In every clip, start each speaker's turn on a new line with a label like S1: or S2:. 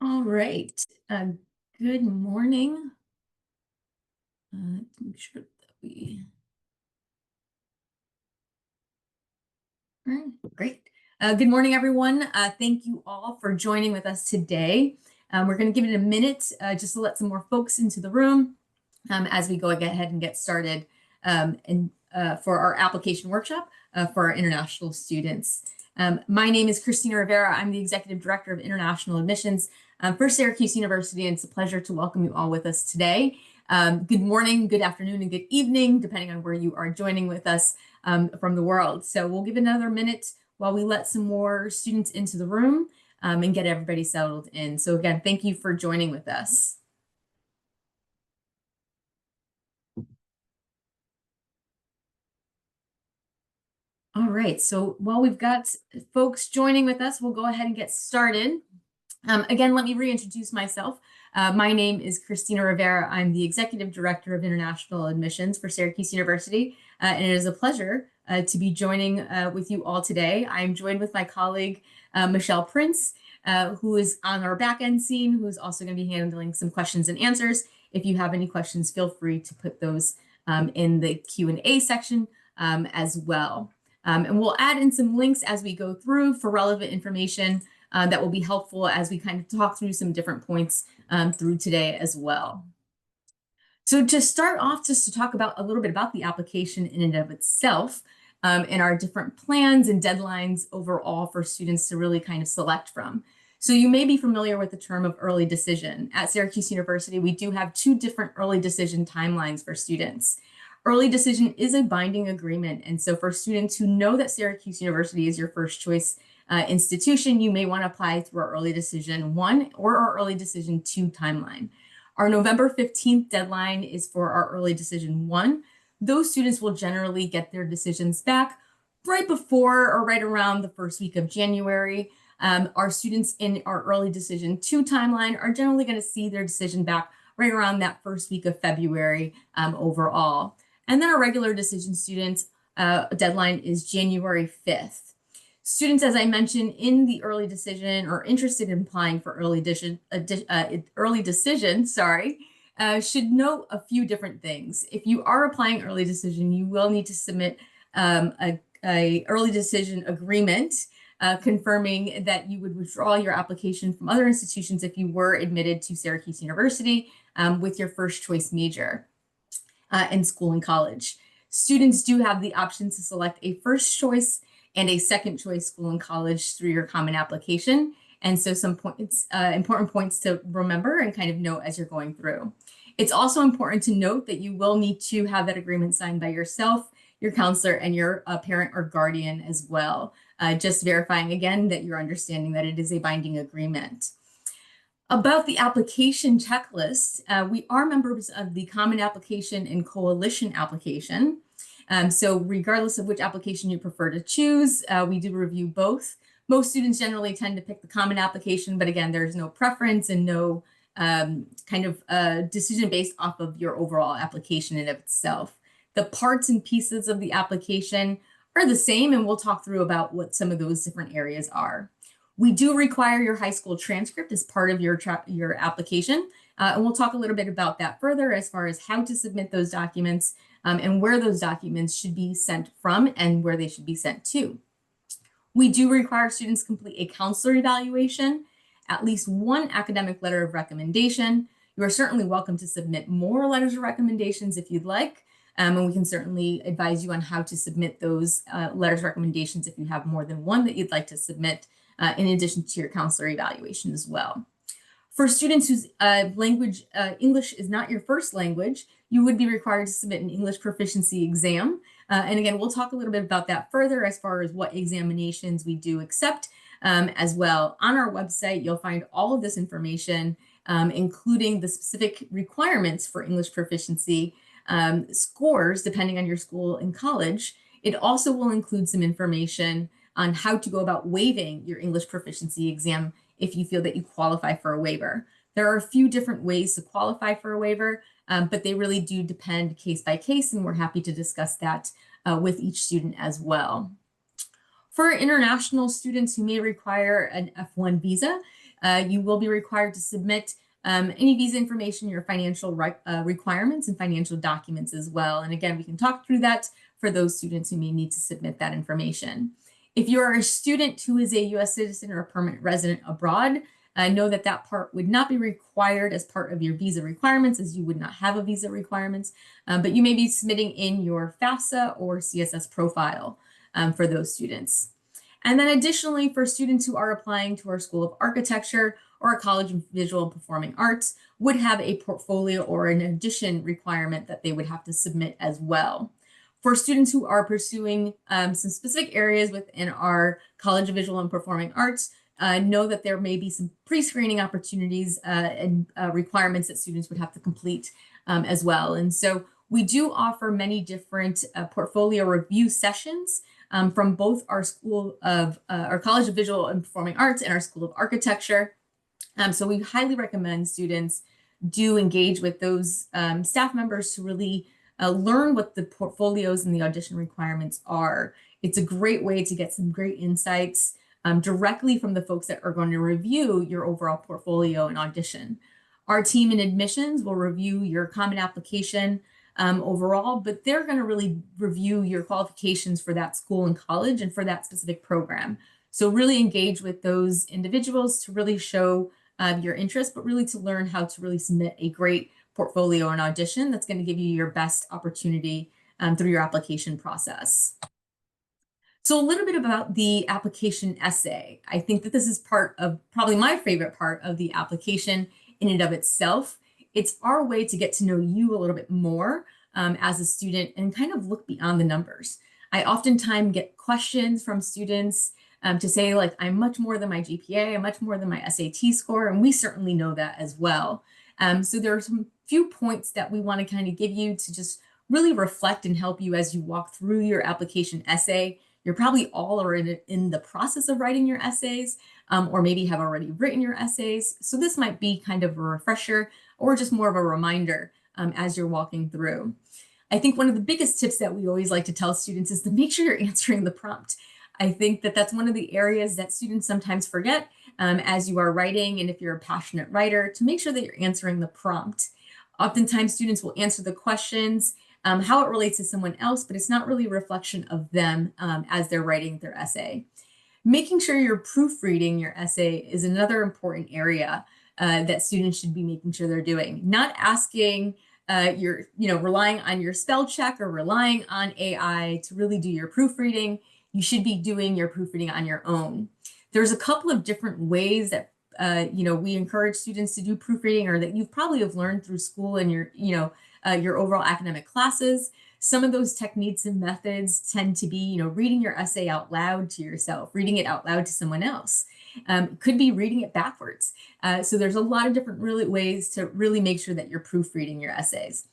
S1: All right. Good morning. Make sure that we. All right, great. Good morning, everyone. Thank you all for joining with us today. We're going to give it a minute just to let some more folks into the room as we go ahead and get started for our application workshop for our international students. My name is Christina Rivera. I'm the Executive Director of International Admissions for Syracuse University, and it's a pleasure to welcome you all with us today. Good morning, good afternoon, and good evening, depending on where you are joining with us from the world. So we'll give another minute while we let some more students into the room and get everybody settled in. So again, thank you for joining with us. All right, so while we've got folks joining with us, we'll go ahead and get started. Again, let me reintroduce myself. My name is Christina Rivera. I'm the Executive Director of International Admissions for Syracuse University, and it is a pleasure to be joining with you all today. I'm joined with my colleague, Michelle Prince, who is on our back-end scene, who is also going to be handling some questions and answers. If you have any questions, feel free to put those in the Q&A section as well. And we'll add in some links as we go through for relevant information that will be helpful as we kind of talk through some different points through today as well. So to start off, just to talk about a little bit about the application in and of itself and our different plans and deadlines overall for students to really kind of select from. So you may be familiar with the term of early decision. At Syracuse University, we do have two different early decision timelines for students. Early decision is a binding agreement. And so for students who know that Syracuse University is your first choice institution, you may want to apply through our early decision 1 or our early decision 2 timeline. Our November 15th deadline is for our early decision 1. Those students will generally get their decisions back right before or right around the first week of January. Our students in our early decision 2 timeline are generally going to see their decision back right around that first week of February overall. And then our regular decision students deadline is January 5th. Students, as I mentioned, in the early decision or interested in applying for early decision, should note a few different things. If you are applying early decision, you will need to submit a early decision agreement confirming that you would withdraw your application from other institutions if you were admitted to Syracuse University with your first choice major in school and college. Students do have the option to select a first choice and a second choice school and college through your common application. And so some points, important points to remember and kind of note as you're going through. It's also important to note that you will need to have that agreement signed by yourself, your counselor, and your parent or guardian as well. Just verifying again that you're understanding that it is a binding agreement. About the application checklist, we are members of the Common Application and Coalition application. So regardless of which application you prefer to choose, we do review both. Most students generally tend to pick the Common Application, but again, there's no preference and no kind of decision based off of your overall application in of itself. The parts and pieces of the application are the same, and we'll talk through about what some of those different areas are. We do require your high school transcript as part of your application, and we'll talk a little bit about that further as far as how to submit those documents and where those documents should be sent from and where they should be sent to. We do require students complete a counselor evaluation, at least one academic letter of recommendation. You are certainly welcome to submit more letters of recommendations if you'd like, and we can certainly advise you on how to submit those letters of recommendations if you have more than one that you'd like to submit in addition to your counselor evaluation as well. For students whose English is not your first language, you would be required to submit an English proficiency exam. And again, we'll talk a little bit about that further as far as what examinations we do accept as well. On our website, you'll find all of this information, including the specific requirements for English proficiency scores, depending on your school and college. It also will include some information on how to go about waiving your English proficiency exam if you feel that you qualify for a waiver. There are a few different ways to qualify for a waiver, but they really do depend case by case, and we're happy to discuss that with each student as well. For international students who may require an F1 visa, You will be required to submit any visa information, your financial requirements and financial documents as well. And again, we can talk through that for those students who may need to submit that information. If you are a student who is a U.S. citizen or a permanent resident abroad, know that that part would not be required as part of your visa requirements, as you would not have a visa requirements, but you may be submitting in your FAFSA or CSS profile for those students. And then additionally, for students who are applying to our School of Architecture or a College of Visual and Performing Arts, would have a portfolio or an addition requirement that they would have to submit as well. For students who are pursuing some specific areas within our College of Visual and Performing Arts, know that there may be some pre-screening opportunities and requirements that students would have to complete as well. And so we do offer many different portfolio review sessions from both our our College of Visual and Performing Arts and our School of Architecture. So we highly recommend students do engage with those staff members to really learn what the portfolios and the audition requirements are. It's a great way to get some great insights directly from the folks that are going to review your overall portfolio and audition. Our team in admissions will review your common application overall, but they're going to really review your qualifications for that school and college and for that specific program. So really engage with those individuals to really show your interest, but really to learn how to really submit a great portfolio and audition that's going to give you your best opportunity through your application process. So a little bit about the application essay. I think that this is part of probably my favorite part of the application in and of itself. It's our way to get to know you a little bit more as a student and kind of look beyond the numbers. I oftentimes get questions from students to say, like, I'm much more than my GPA, I'm much more than my SAT score, and we certainly know that as well. So there are some few points that we want to kind of give you to just really reflect and help you as you walk through your application essay. You're probably all already in the process of writing your essays, or maybe have already written your essays. So this might be kind of a refresher or just more of a reminder as you're walking through. I think one of the biggest tips that we always like to tell students is to make sure you're answering the prompt. I think that that's one of the areas that students sometimes forget as you are writing, and if you're a passionate writer, to make sure that you're answering the prompt. Oftentimes students will answer the questions how it relates to someone else, but it's not really a reflection of them as they're writing their essay. Making sure you're proofreading your essay is another important area that students should be making sure they're doing. Not asking relying on your spell check or relying on AI to really do your proofreading. You should be doing your proofreading on your own. There's a couple of different ways that we encourage students to do proofreading, or that you probably have learned through school and your overall academic classes. Some of those techniques and methods tend to be, reading your essay out loud to yourself, reading it out loud to someone else. Could be reading it backwards. So there's a lot of different ways to really make sure that you're proofreading your essays.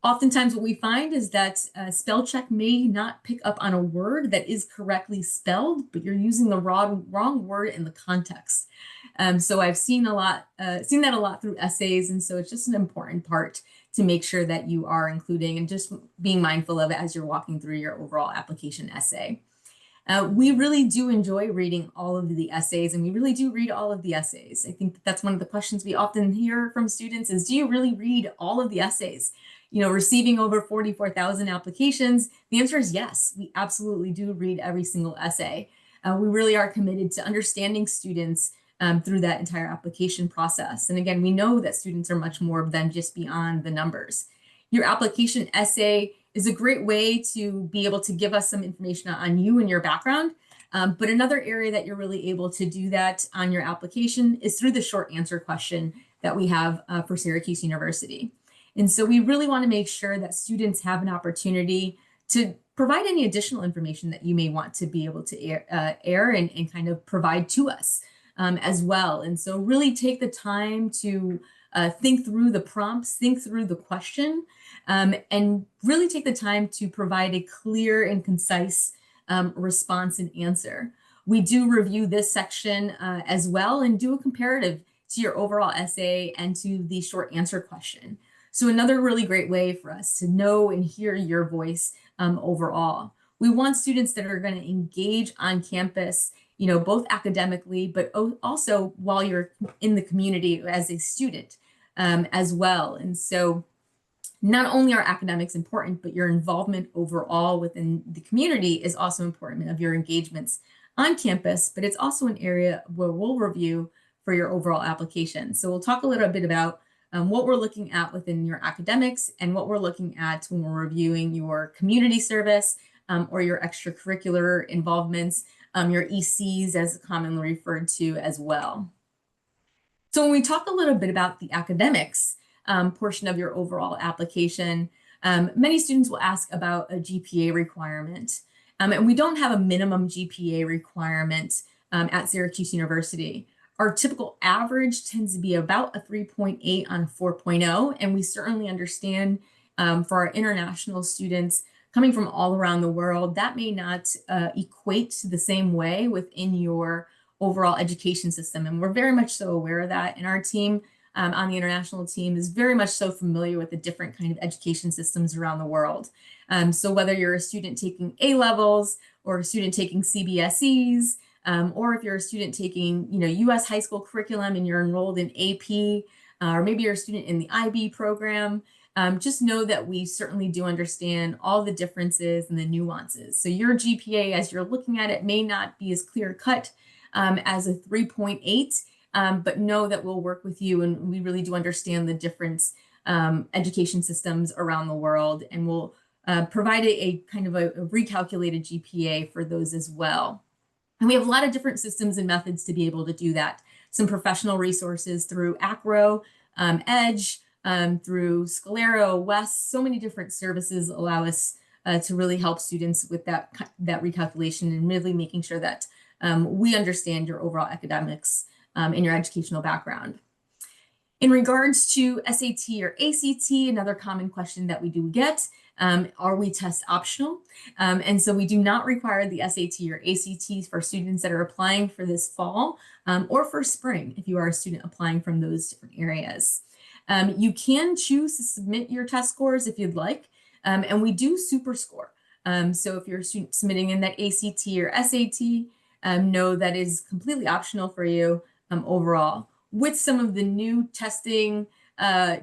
S1: Oftentimes what we find is that spell check may not pick up on a word that is correctly spelled, but you're using the wrong word in the context. So I've seen that a lot through essays, and so it's just an important part to make sure that you are including and just being mindful of it as you're walking through your overall application essay. We really do enjoy reading all of the essays, and we really do read all of the essays. I think that's one of the questions we often hear from students is, do you really read all of the essays? Receiving over 44,000 applications, the answer is yes, we absolutely do read every single essay. We really are committed to understanding students through that entire application process. And again, we know that students are much more than just beyond the numbers. Your application essay is a great way to be able to give us some information on you and your background. But another area that you're really able to do that on your application is through the short answer question that we have for Syracuse University. And so we really want to make sure that students have an opportunity to provide any additional information that you may want to be able to air and kind of provide to us as well. And so really take the time to think through the prompts, think through the question, and really take the time to provide a clear and concise response and answer. We do review this section as well and do a comparative to your overall essay and to the short answer question. So another really great way for us to know and hear your voice overall. We want students that are going to engage on campus both academically, but also while you're in the community as a student as well. And so not only are academics important, but your involvement overall within the community is also important of your engagements on campus, but it's also an area where we'll review for your overall application. So we'll talk a little bit about what we're looking at within your academics and what we're looking at when we're reviewing your community service or your extracurricular involvements, your ECs as commonly referred to as well. So when we talk a little bit about the academics portion of your overall application, many students will ask about a GPA requirement. And we don't have a minimum GPA requirement at Syracuse University. Our typical average tends to be about a 3.8 on a 4.0, and we certainly understand for our international students coming from all around the world, that may not equate the same way within your overall education system. And we're very much so aware of that. And our team on the international team is very much so familiar with the different kind of education systems around the world. So whether you're a student taking A levels or a student taking CBSEs, or if you're a student taking, US high school curriculum and you're enrolled in AP, or maybe you're a student in the IB program, just know that we certainly do understand all the differences and the nuances. So your GPA, as you're looking at it, may not be as clear cut as a 3.8, but know that we'll work with you, and we really do understand the different education systems around the world, and we'll provide a kind of a recalculated GPA for those as well. And we have a lot of different systems and methods to be able to do that. Some professional resources through ACRO, EDGE, through Scalero, WES, so many different services allow us to really help students with that recalculation and really making sure that we understand your overall academics and your educational background. In regards to SAT or ACT, another common question that we do get, are we test optional? And so we do not require the SAT or ACT for students that are applying for this fall or for spring if you are a student applying from those different areas. You can choose to submit your test scores if you'd like, and we do super score. So if you're a student submitting in that ACT or SAT, know that is completely optional for you overall. With some of the new testing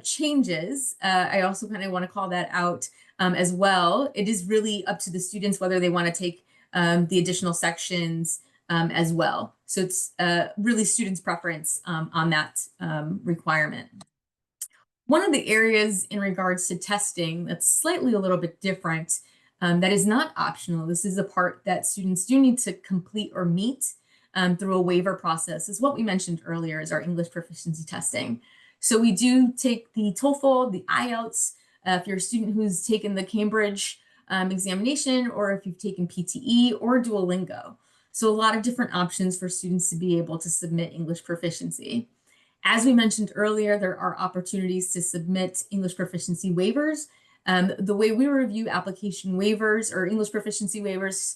S1: changes, I also kind of want to call that out as well. It is really up to the students whether they want to take the additional sections as well. So it's really students' preference on that requirement. One of the areas in regards to testing that's slightly a little bit different, that is not optional, this is a part that students do need to complete or meet through a waiver process, is what we mentioned earlier, is our English proficiency testing. So we do take the TOEFL, the IELTS, if you're a student who's taken the Cambridge examination, or if you've taken PTE or Duolingo. So a lot of different options for students to be able to submit English proficiency. As we mentioned earlier, there are opportunities to submit English proficiency waivers. The way we review application waivers or English proficiency waivers,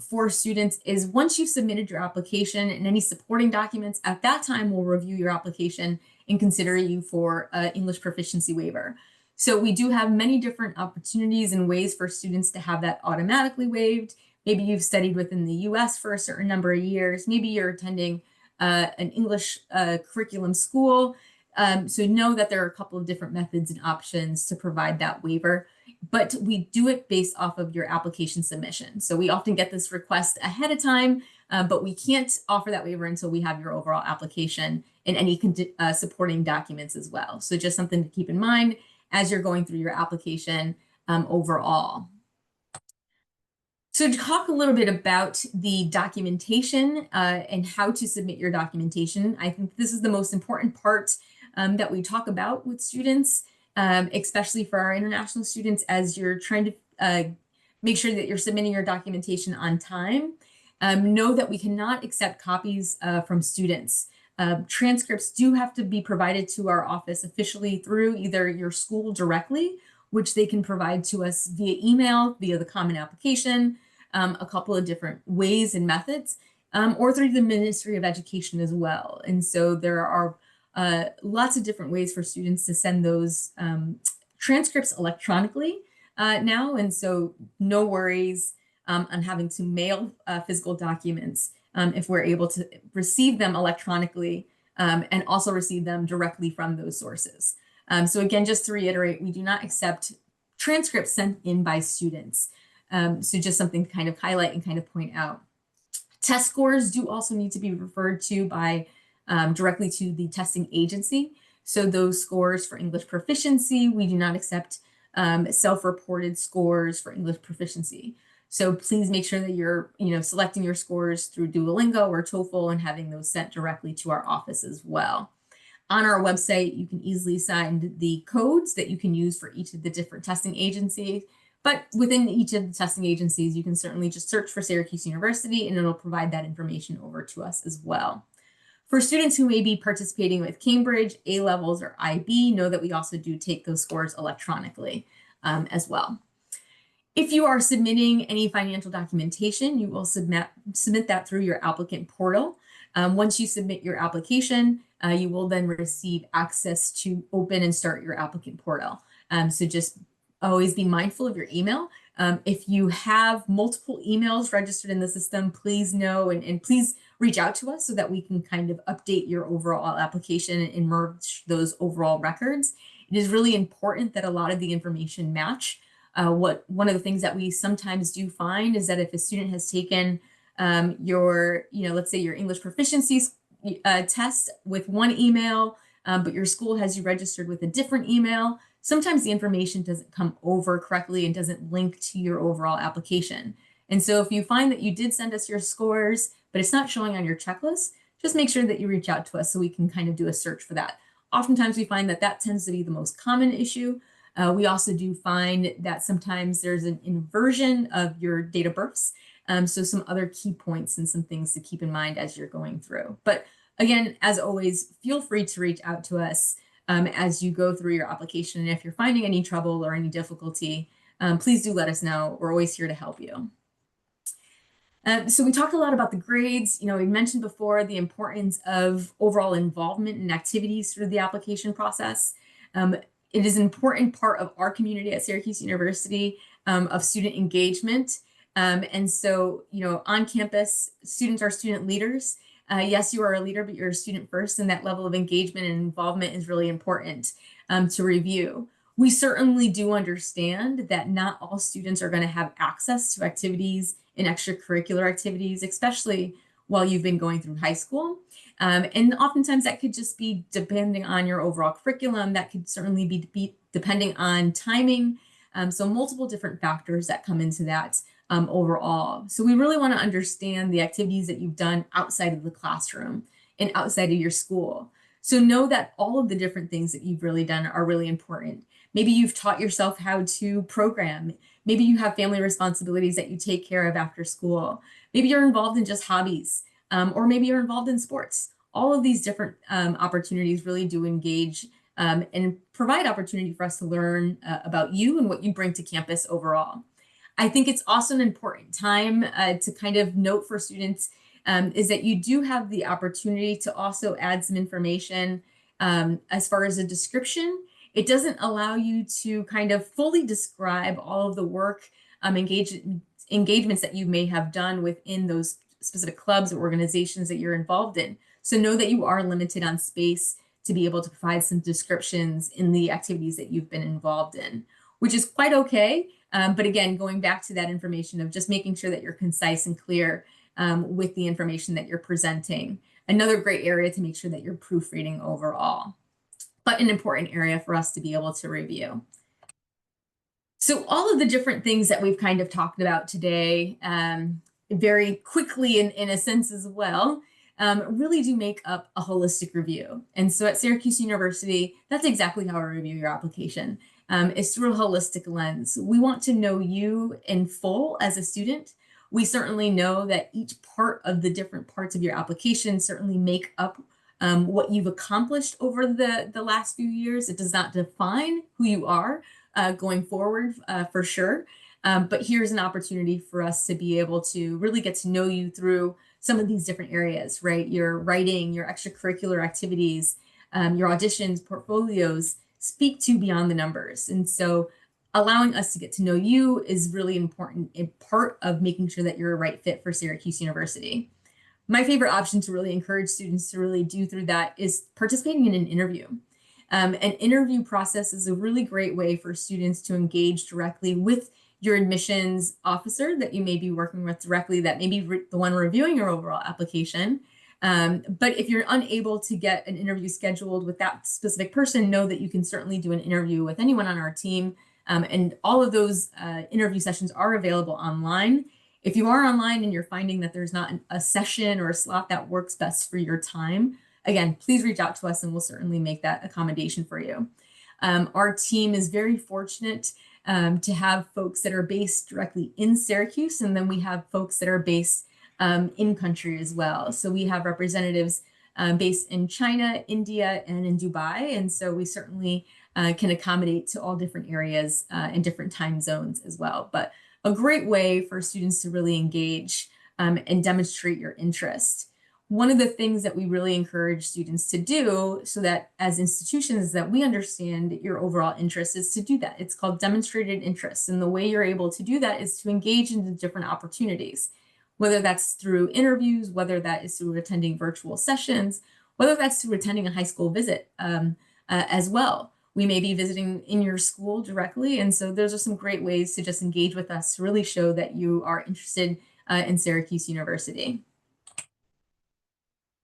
S1: for students is once you've submitted your application and any supporting documents, at that time we'll review your application and consider you for English proficiency waiver. So we do have many different opportunities and ways for students to have that automatically waived. Maybe you've studied within the US for a certain number of years. Maybe you're attending an English curriculum school. So know that there are a couple of different methods and options to provide that waiver, but we do it based off of your application submission. So we often get this request ahead of time, but we can't offer that waiver until we have your overall application and any supporting documents as well. So just something to keep in mind as you're going through your application overall. So to talk a little bit about the documentation and how to submit your documentation, I think this is the most important part that we talk about with students, especially for our international students, as you're trying to make sure that you're submitting your documentation on time. Know that we cannot accept copies from students. Transcripts do have to be provided to our office officially through either your school directly, which they can provide to us via email, via the Common Application, a couple of different ways and methods, or through the Ministry of Education as well. And so there are lots of different ways for students to send those transcripts electronically now. And so no worries on having to mail physical documents if we're able to receive them electronically and also receive them directly from those sources. So again, just to reiterate, we do not accept transcripts sent in by students. So just something to kind of highlight and kind of point out. Test scores do also need to be referred to by directly to the testing agency. So those scores for English proficiency, we do not accept self-reported scores for English proficiency. So please make sure that you're, selecting your scores through Duolingo or TOEFL and having those sent directly to our office as well. On our website, you can easily find the codes that you can use for each of the different testing agencies. But within each of the testing agencies, you can certainly just search for Syracuse University and it'll provide that information over to us as well. For students who may be participating with Cambridge, A-levels, or IB, know that we also do take those scores electronically as well. If you are submitting any financial documentation, you will submit that through your applicant portal. Once you submit your application, you will then receive access to open and start your applicant portal. So just always be mindful of your email. If you have multiple emails registered in the system, please know and please reach out to us so that we can kind of update your overall application and merge those overall records. It is really important that a lot of the information match. One of the things that we sometimes do find is that if a student has taken your, let's say your English proficiency test with one email, but your school has you registered with a different email, sometimes the information doesn't come over correctly and doesn't link to your overall application. And so if you find that you did send us your scores, but it's not showing on your checklist, just make sure that you reach out to us so we can kind of do a search for that. Oftentimes we find that that tends to be the most common issue. We also do find that sometimes there's an inversion of your date of births. So some other key points and some things to keep in mind as you're going through. But again, as always, feel free to reach out to us as you go through your application. And if you're finding any trouble or any difficulty, please do let us know. We're always here to help you. So we talked a lot about the grades. We mentioned before the importance of overall involvement in activities through the application process. It is an important part of our community at Syracuse University of student engagement. And so, on campus, students are student leaders. Yes, you are a leader, but you're a student first, and that level of engagement and involvement is really important to review. We certainly do understand that not all students are going to have access to activities and extracurricular activities, especially while you've been going through high school. And oftentimes that could just be depending on your overall curriculum. That could certainly be depending on timing. So multiple different factors that come into that overall. So we really want to understand the activities that you've done outside of the classroom and outside of your school. So know that all of the different things that you've really done are really important. Maybe you've taught yourself how to program. Maybe you have family responsibilities that you take care of after school. Maybe you're involved in just hobbies, or maybe you're involved in sports. All of these different opportunities really do engage and provide opportunity for us to learn about you and what you bring to campus overall. I think it's also an important time to kind of note for students is that you do have the opportunity to also add some information as far as a description. It doesn't allow you to kind of fully describe all of the work engagements that you may have done within those specific clubs or organizations that you're involved in. So know that you are limited on space to be able to provide some descriptions in the activities that you've been involved in, which is quite okay. But again, going back to that information of just making sure that you're concise and clear with the information that you're presenting. Another great area to make sure that you're proofreading overall, but an important area for us to be able to review. So all of the different things that we've kind of talked about today, very quickly in a sense as well, really do make up a holistic review. And so at Syracuse University, that's exactly how we review your application. It's through a holistic lens. We want to know you in full as a student. We certainly know that each part of the different parts of your application certainly make up what you've accomplished over the last few years. It does not define who you are going forward for sure. But here's an opportunity for us to be able to really get to know you through some of these different areas, right? Your writing, your extracurricular activities, your auditions, portfolios, speak to beyond the numbers. And so allowing us to get to know you is really important in part of making sure that you're a right fit for Syracuse University. My favorite option to really encourage students to really do through that is participating in an interview. An interview process is a really great way for students to engage directly with your admissions officer that you may be working with directly, that may be the one reviewing your overall application. But if you're unable to get an interview scheduled with that specific person, know that you can certainly do an interview with anyone on our team. And all of those interview sessions are available online. If you are online and you're finding that there's not a session or a slot that works best for your time, again, please reach out to us and we'll certainly make that accommodation for you. Our team is very fortunate to have folks that are based directly in Syracuse, and then we have folks that are based in country as well. So we have representatives based in China, India, and in Dubai. And so we certainly can accommodate to all different areas and different time zones as well. But a great way for students to really engage and demonstrate your interest. One of the things that we really encourage students to do so that as institutions that we understand your overall interest is to do that. It's called demonstrated interest. And the way you're able to do that is to engage in the different opportunities, whether that's through interviews, whether that is through attending virtual sessions, whether that's through attending a high school visit as well. We may be visiting in your school directly. And so those are some great ways to just engage with us to really show that you are interested in Syracuse University.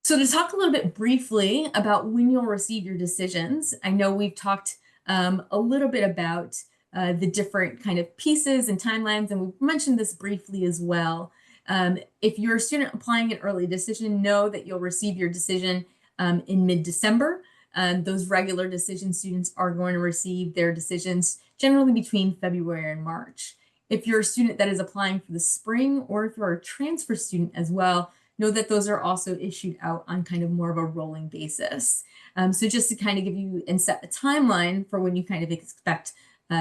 S1: So to talk a little bit briefly about when you'll receive your decisions, I know we've talked a little bit about the different kind of pieces and timelines, and we've mentioned this briefly as well. If you're a student applying an early decision, know that you'll receive your decision in mid-December. Those regular decision students are going to receive their decisions generally between February and March. If you're a student that is applying for the spring, or if you're a transfer student as well, know that those are also issued out on kind of more of a rolling basis. So just to kind of give you and set a timeline for when you kind of expect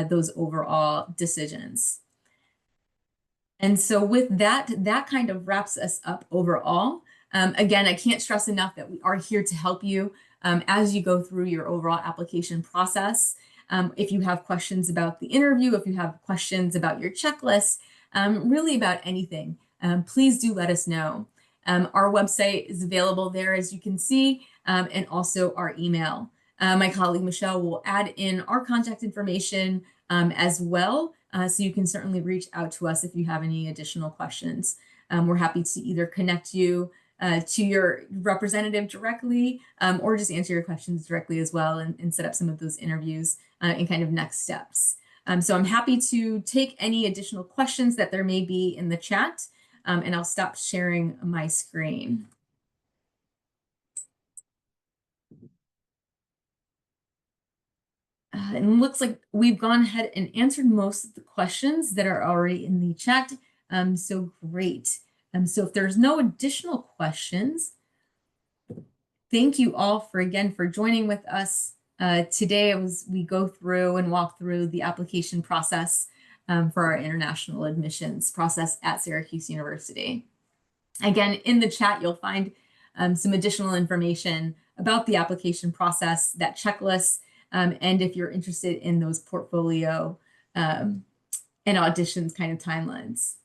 S1: those overall decisions. And so with that, that kind of wraps us up overall. Again, I can't stress enough that we are here to help you as you go through your overall application process. If you have questions about the interview, if you have questions about your checklist, really about anything, please do let us know. Our website is available there, as you can see, and also our email. My colleague Michelle will add in our contact information as well, so you can certainly reach out to us if you have any additional questions. We're happy to either connect you to your representative directly or just answer your questions directly as well and set up some of those interviews and kind of next steps. So I'm happy to take any additional questions that there may be in the chat. And I'll stop sharing my screen. And it looks like we've gone ahead and answered most of the questions that are already in the chat. So great. So if there's no additional questions, thank you all for joining with us today as we go through and walk through the application process for our international admissions process at Syracuse University. Again, in the chat, you'll find some additional information about the application process, that checklist, and if you're interested in those portfolio and auditions kind of timelines.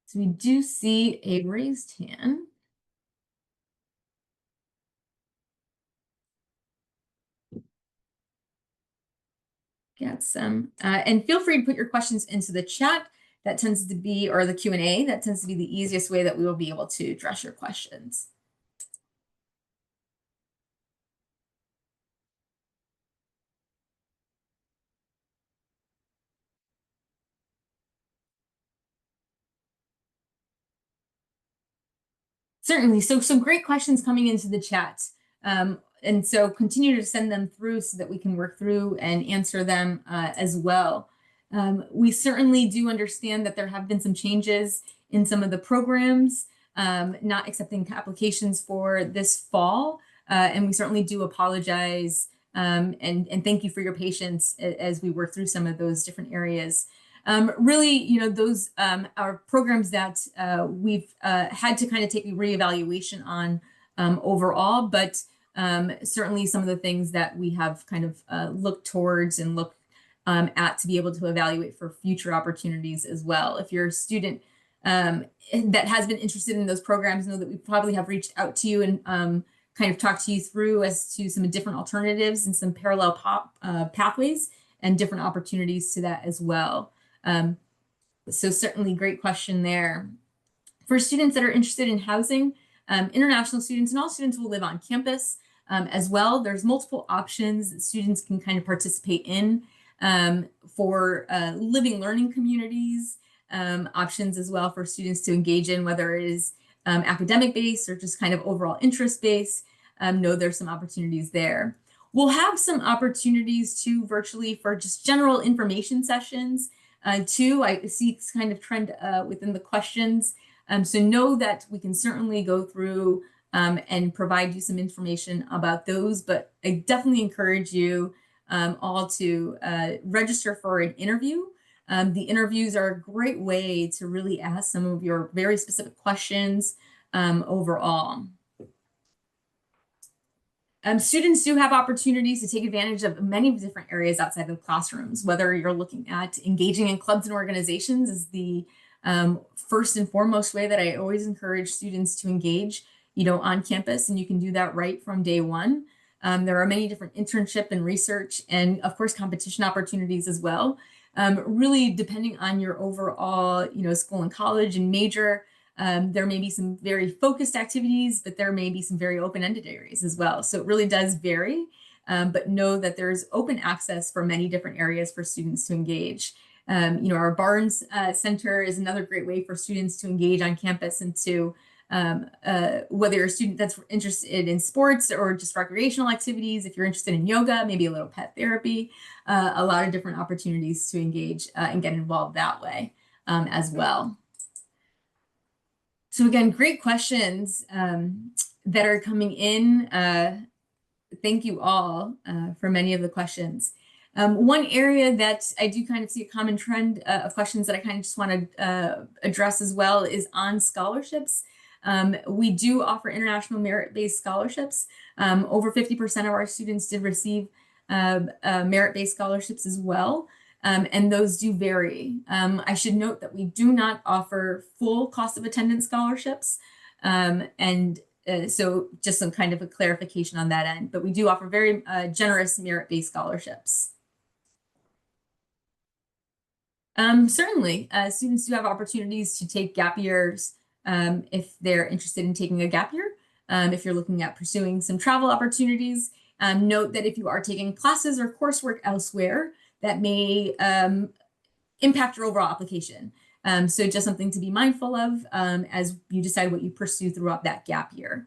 S1: So we do see a raised hand. Get some, and feel free to put your questions into the chat. That tends to be, or the Q&A, that tends to be the easiest way that we will be able to address your questions. Certainly. So some great questions coming into the chat. And so continue to send them through so that we can work through and answer them as well. We certainly do understand that there have been some changes in some of the programs, not accepting applications for this fall. And we certainly do apologize and thank you for your patience as we work through some of those different areas. Really, you know, those are programs that we've had to kind of take a reevaluation on overall, but Certainly some of the things that we have kind of looked towards and looked at to be able to evaluate for future opportunities as well. If you're a student that has been interested in those programs, know that we probably have reached out to you and kind of talked to you through as to some different alternatives and some parallel pathways and different opportunities to that as well. So certainly great question there. For students that are interested in housing, international students and all students will live on campus as well. There's multiple options that students can kind of participate in for living learning communities, options as well for students to engage in, whether it is academic based or just kind of overall interest based. Know there's some opportunities there. We'll have some opportunities too virtually for just general information sessions too. I see kind of trend within the questions. So know that we can certainly go through and provide you some information about those, but I definitely encourage you all to register for an interview. The interviews are a great way to really ask some of your very specific questions overall. Students do have opportunities to take advantage of many different areas outside of classrooms, whether you're looking at engaging in clubs and organizations is the first and foremost way that I always encourage students to engage, on campus, and you can do that right from day one. There are many different internship and research and of course competition opportunities as well. Really depending on your overall, school and college and major, there may be some very focused activities, but there may be some very open-ended areas as well. So it really does vary, but know that there's open access for many different areas for students to engage. Our Barnes Center is another great way for students to engage on campus and to whether you're a student that's interested in sports or just recreational activities, if you're interested in yoga, maybe a little pet therapy, a lot of different opportunities to engage and get involved that way as well. So again, great questions that are coming in. Thank you all for many of the questions. One area that I do kind of see a common trend of questions that I kind of just want to address as well is on scholarships. We do offer international merit-based scholarships. Over 50% of our students did receive merit-based scholarships as well. And those do vary. I should note that we do not offer full cost of attendance scholarships. So just some kind of a clarification on that end, but we do offer very generous merit-based scholarships. Certainly, students do have opportunities to take gap years if they're interested in taking a gap year. If you're looking at pursuing some travel opportunities, note that if you are taking classes or coursework elsewhere, that may impact your overall application. So just something to be mindful of as you decide what you pursue throughout that gap year.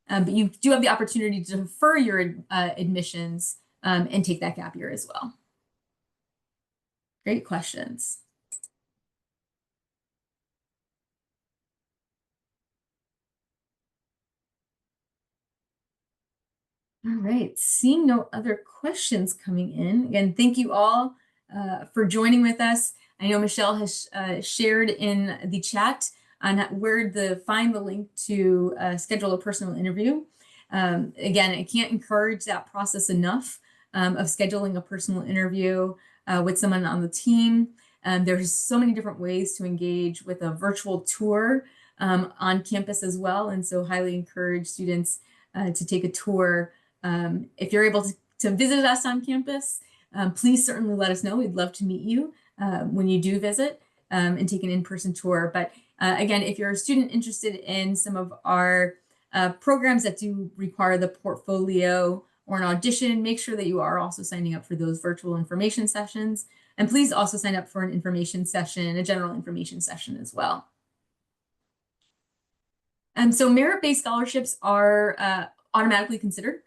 S1: But you do have the opportunity to defer your admissions and take that gap year as well. Great questions. All right, seeing no other questions coming in. Again, thank you all for joining with us. I know Michelle has shared in the chat on where to find the link to schedule a personal interview. Again, I can't encourage that process enough of scheduling a personal interview with someone on the team. There's so many different ways to engage with a virtual tour on campus as well. And so highly encourage students to take a tour. If you're able to visit us on campus, please certainly let us know. We'd love to meet you when you do visit and take an in-person tour. But again, if you're a student interested in some of our programs that do require the portfolio or an audition, make sure that you are also signing up for those virtual information sessions. And please also sign up for an information session, a general information session as well. So merit-based scholarships are automatically considered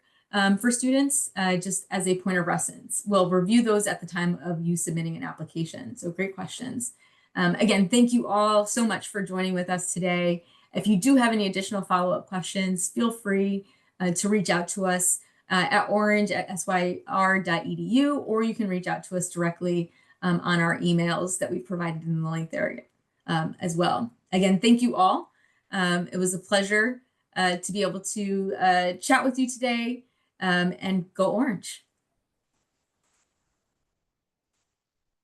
S1: for students, just as a point of reference. We'll review those at the time of you submitting an application. So great questions. Again, thank you all so much for joining with us today. If you do have any additional follow-up questions, feel free to reach out to us at orange@syr.edu, or you can reach out to us directly on our emails that we've provided in the link there as well. Again, thank you all. It was a pleasure to be able to chat with you today, and go Orange.